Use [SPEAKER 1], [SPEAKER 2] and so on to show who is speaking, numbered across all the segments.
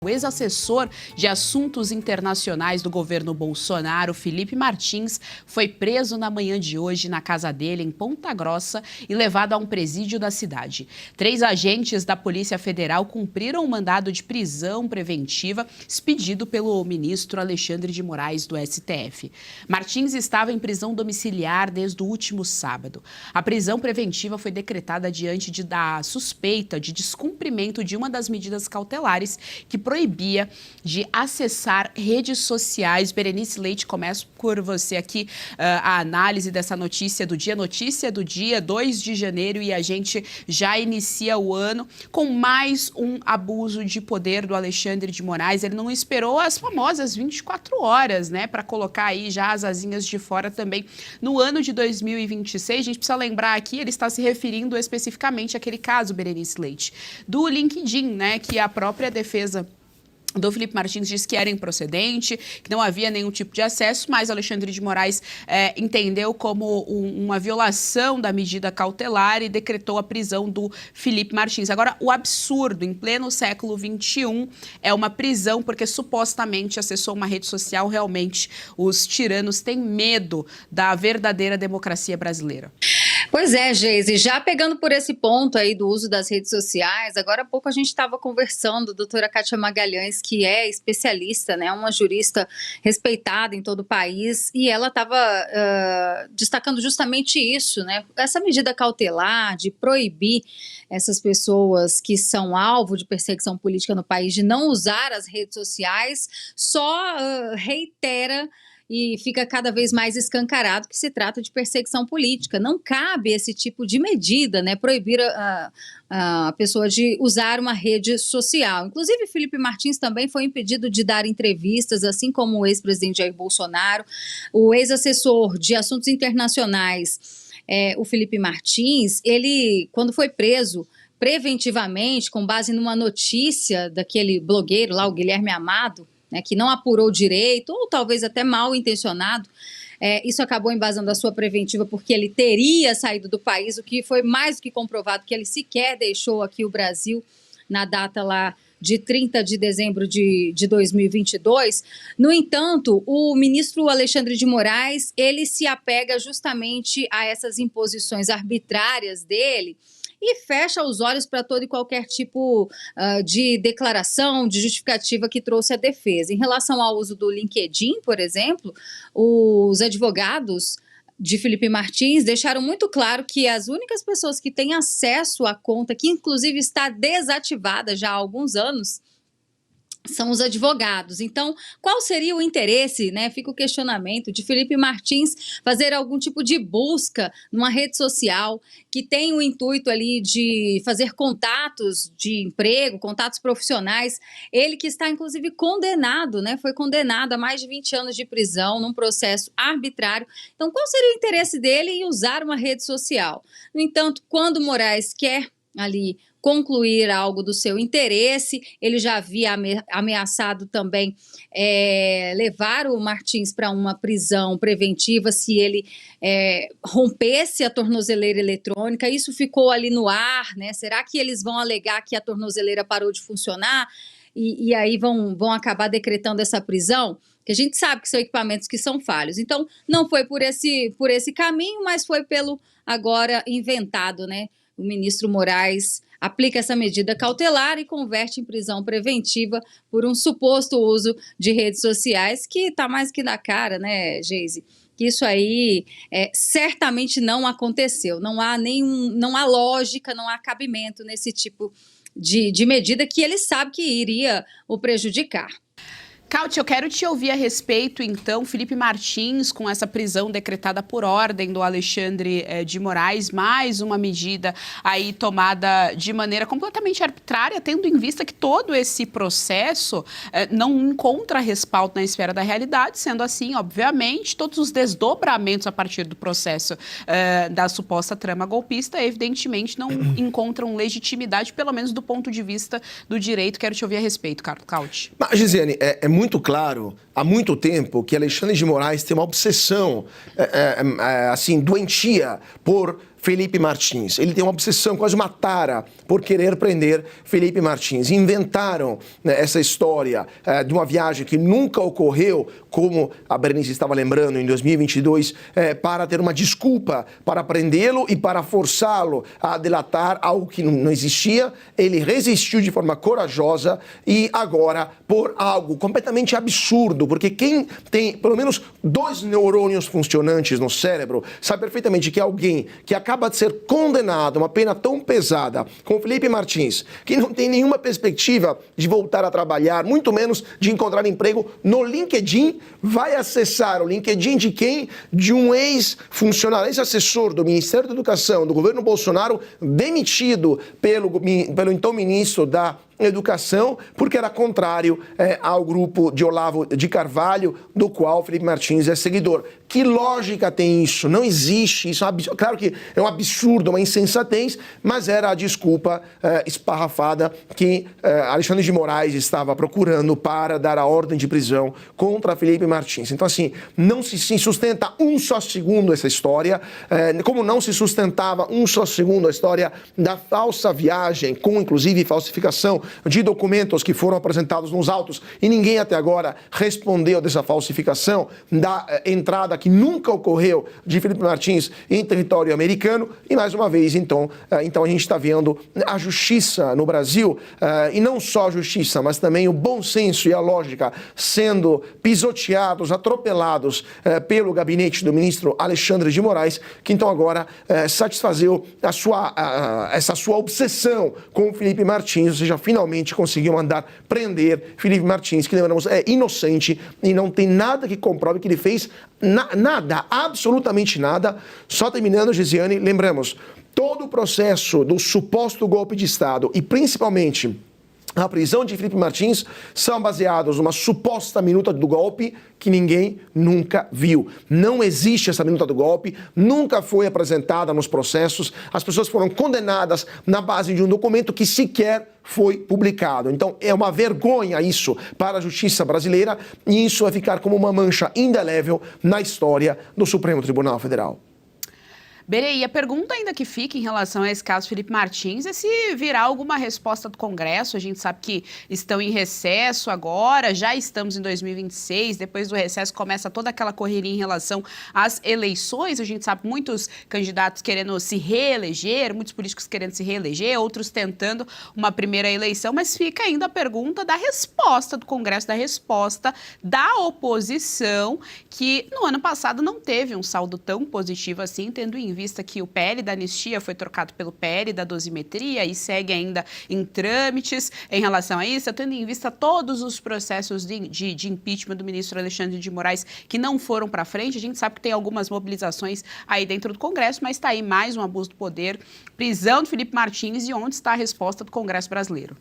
[SPEAKER 1] O ex-assessor de assuntos internacionais do governo Bolsonaro, Felipe Martins, foi preso na manhã de hoje na casa dele, em Ponta Grossa, e levado a um presídio da cidade. 3 agentes da Polícia Federal cumpriram um mandado de prisão preventiva expedido pelo ministro Alexandre de Moraes, do STF. Martins estava em prisão domiciliar desde o último sábado. A prisão preventiva foi decretada diante da suspeita de descumprimento de uma das medidas cautelares que proibia de acessar redes sociais. Berenice Leite, começo por você aqui a análise dessa notícia do dia 2 de janeiro, e a gente já inicia o ano com mais um abuso de poder do Alexandre de Moraes. Ele não esperou as famosas 24 horas, né, para colocar aí já as asinhas de fora também no ano de 2026. A gente precisa lembrar aqui, ele está se referindo especificamente àquele caso, Berenice Leite, do LinkedIn, né, que a própria defesa do Felipe Martins disse que era improcedente, que não havia nenhum tipo de acesso, mas Alexandre de Moraes entendeu como uma violação da medida cautelar e decretou a prisão do Felipe Martins. Agora, o absurdo, em pleno século XXI, é uma prisão porque supostamente acessou uma rede social. Realmente, os tiranos têm medo da verdadeira democracia brasileira.
[SPEAKER 2] Pois é, Geise, já pegando por esse ponto aí do uso das redes sociais, agora há pouco a gente estava conversando, a doutora Kátia Magalhães, que é especialista, né, uma jurista respeitada em todo o país, e ela estava destacando justamente isso, né, essa medida cautelar de proibir essas pessoas que são alvo de perseguição política no país de não usar as redes sociais, só reitera e fica cada vez mais escancarado que se trata de perseguição política. Não cabe esse tipo de medida, né, proibir a pessoa de usar uma rede social. Inclusive, Felipe Martins também foi impedido de dar entrevistas, assim como o ex-presidente Jair Bolsonaro. O ex-assessor de assuntos internacionais, o Felipe Martins, ele, quando foi preso preventivamente, com base numa notícia daquele blogueiro lá, o Guilherme Amado, né, que não apurou direito, ou talvez até mal intencionado, isso acabou embasando a sua preventiva porque ele teria saído do país, o que foi mais do que comprovado, que ele sequer deixou aqui o Brasil na data lá de 30 de dezembro de 2022. No entanto, o ministro Alexandre de Moraes, ele se apega justamente a essas imposições arbitrárias dele, e fecha os olhos para todo e qualquer tipo de declaração, de justificativa que trouxe a defesa. Em relação ao uso do LinkedIn, por exemplo, os advogados de Felipe Martins deixaram muito claro que as únicas pessoas que têm acesso à conta, que inclusive está desativada já há alguns anos, são os advogados. Então, qual seria o interesse, né? Fica o questionamento de Felipe Martins fazer algum tipo de busca numa rede social que tem o intuito ali de fazer contatos de emprego, contatos profissionais. Ele que está, inclusive, condenado, né? Foi condenado a mais de 20 anos de prisão num processo arbitrário. Então, qual seria o interesse dele em usar uma rede social? No entanto, quando Moraes quer ali concluir algo do seu interesse, ele já havia ameaçado também levar o Martins para uma prisão preventiva se ele rompesse a tornozeleira eletrônica. Isso ficou ali no ar, né? Será que eles vão alegar que a tornozeleira parou de funcionar e aí vão acabar decretando essa prisão? Que a gente sabe que são equipamentos que são falhos. Então, não foi por esse caminho, mas foi pelo agora inventado, né? O ministro Moraes aplica essa medida cautelar e converte em prisão preventiva por um suposto uso de redes sociais, que está mais que na cara, né, Geise? Que isso aí certamente não aconteceu. Não há lógica, não há cabimento nesse tipo de medida que ele sabe que iria o prejudicar.
[SPEAKER 1] Kátia, eu quero te ouvir a respeito, então, Felipe Martins, com essa prisão decretada por ordem do Alexandre de Moraes, mais uma medida aí tomada de maneira completamente arbitrária, tendo em vista que todo esse processo não encontra respaldo na esfera da realidade, sendo assim, obviamente, todos os desdobramentos a partir do processo da suposta trama golpista, evidentemente, não encontram legitimidade, pelo menos do ponto de vista do direito. Quero te ouvir a respeito, Kátia.
[SPEAKER 3] Mas, Gisiane, é muito claro, há muito tempo, que Alexandre de Moraes tem uma obsessão, assim, doentia por Felipe Martins. Ele tem uma obsessão, quase uma tara, por querer prender Felipe Martins. Inventaram, né, essa história de uma viagem que nunca ocorreu, como a Berenice estava lembrando, em 2022, para ter uma desculpa para prendê-lo e para forçá-lo a delatar algo que não existia. Ele resistiu de forma corajosa e agora, por algo completamente absurdo, porque quem tem pelo menos 2 neurônios funcionantes no cérebro sabe perfeitamente que alguém que acaba de ser condenado a uma pena tão pesada como Felipe Martins, que não tem nenhuma perspectiva de voltar a trabalhar, muito menos de encontrar emprego no LinkedIn, vai acessar o LinkedIn de quem? De um ex-funcionário, ex-assessor do Ministério da Educação, do governo Bolsonaro, demitido pelo então ministro da Educação, porque era contrário ao grupo de Olavo de Carvalho, do qual Felipe Martins é seguidor. Que lógica tem isso? Não existe isso. Claro que é um absurdo, uma insensatez, mas era a desculpa esparrafada que Alexandre de Moraes estava procurando para dar a ordem de prisão contra Felipe Martins. Então, assim, não se sustenta um só segundo essa história, como não se sustentava um só segundo a história da falsa viagem, com inclusive falsificação de documentos que foram apresentados nos autos e ninguém até agora respondeu dessa falsificação da entrada que nunca ocorreu de Felipe Martins em território americano. E mais uma vez, então a gente está vendo a justiça no Brasil, e não só a justiça, mas também o bom senso e a lógica sendo pisoteados, atropelados pelo gabinete do ministro Alexandre de Moraes, que então agora satisfazeu essa sua obsessão com o Felipe Martins, ou seja, finalmente conseguiu mandar prender Felipe Martins, que, lembramos, é inocente e não tem nada que comprove que ele fez nada, absolutamente nada. Só terminando, Gisiane, lembramos, todo o processo do suposto golpe de Estado e principalmente a prisão de Felipe Martins são baseados numa suposta minuta do golpe que ninguém nunca viu. Não existe essa minuta do golpe, nunca foi apresentada nos processos, as pessoas foram condenadas na base de um documento que sequer foi publicado. Então é uma vergonha isso para a justiça brasileira e isso vai ficar como uma mancha indelével na história do Supremo Tribunal Federal.
[SPEAKER 1] Berê, a pergunta ainda que fica em relação a esse caso Felipe Martins é se virá alguma resposta do Congresso. A gente sabe que estão em recesso agora, já estamos em 2026, depois do recesso começa toda aquela correria em relação às eleições. A gente sabe muitos candidatos querendo se reeleger, muitos políticos querendo se reeleger, outros tentando uma primeira eleição, mas fica ainda a pergunta da resposta do Congresso, da resposta da oposição, que no ano passado não teve um saldo tão positivo assim, tendo em vista que o PL da anistia foi trocado pelo PL da dosimetria e segue ainda em trâmites em relação a isso, tendo em vista todos os processos de impeachment do ministro Alexandre de Moraes que não foram para frente. A gente sabe que tem algumas mobilizações aí dentro do Congresso, mas está aí mais um abuso do poder, prisão do Felipe Martins, e onde está a resposta do Congresso brasileiro?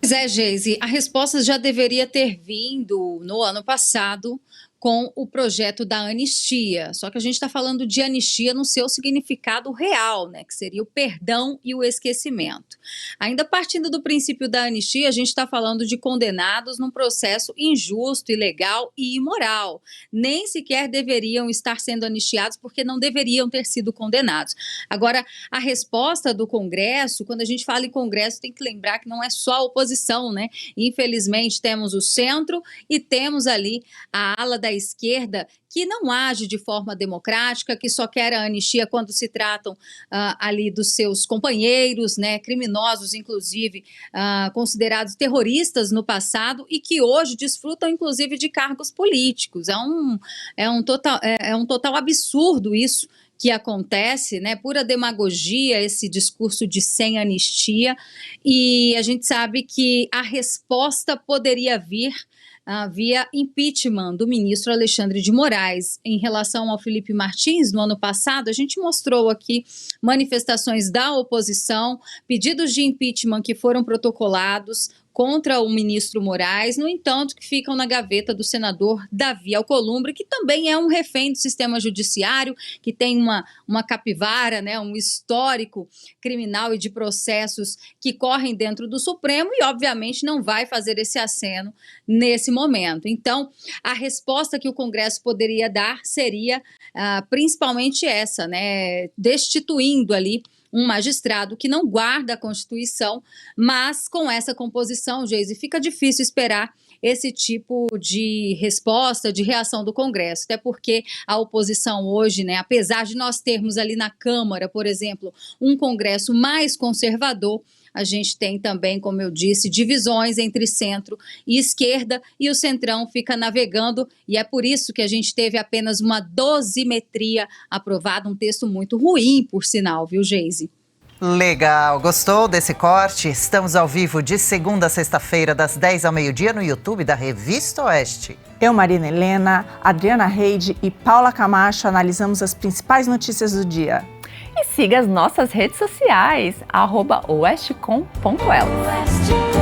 [SPEAKER 2] Pois é, Geise, a resposta já deveria ter vindo no ano passado com o projeto da anistia. Só que a gente está falando de anistia no seu significado real, né, que seria o perdão e o esquecimento. Ainda partindo do princípio da anistia, a gente está falando de condenados num processo injusto, ilegal e imoral. Nem sequer deveriam estar sendo anistiados porque não deveriam ter sido condenados. Agora, a resposta do Congresso, quando a gente fala em Congresso, tem que lembrar que não é só a oposição, né? Infelizmente, temos o centro e temos ali a ala da esquerda que não age de forma democrática, que só quer a anistia quando se tratam ali dos seus companheiros, né, criminosos, inclusive considerados terroristas no passado e que hoje desfrutam, inclusive, de cargos políticos. É um total absurdo isso que acontece, né, pura demagogia, esse discurso de sem anistia, e a gente sabe que a resposta poderia vir via impeachment do ministro Alexandre de Moraes. Em relação ao Felipe Martins, no ano passado, a gente mostrou aqui manifestações da oposição, pedidos de impeachment que foram protocolados contra o ministro Moraes, no entanto, que ficam na gaveta do senador Davi Alcolumbre, que também é um refém do sistema judiciário, que tem uma capivara, né, um histórico criminal e de processos que correm dentro do Supremo e, obviamente, não vai fazer esse aceno nesse momento. Então, a resposta que o Congresso poderia dar seria principalmente essa, né, destituindo ali um magistrado que não guarda a Constituição, mas com essa composição, Geise, fica difícil esperar esse tipo de resposta, de reação do Congresso, até porque a oposição hoje, né, apesar de nós termos ali na Câmara, por exemplo, um Congresso mais conservador, a gente tem também, como eu disse, divisões entre centro e esquerda, e o centrão fica navegando, e é por isso que a gente teve apenas uma dosimetria aprovada, um texto muito ruim, por sinal, viu, Geise?
[SPEAKER 4] Legal, gostou desse corte? Estamos ao vivo de segunda a sexta-feira, das 10 ao meio-dia, no YouTube da Revista Oeste.
[SPEAKER 5] Eu, Marina Helena, Adriana Reide e Paula Camacho analisamos as principais notícias do dia.
[SPEAKER 6] E siga as nossas redes sociais, @oestcom.elas.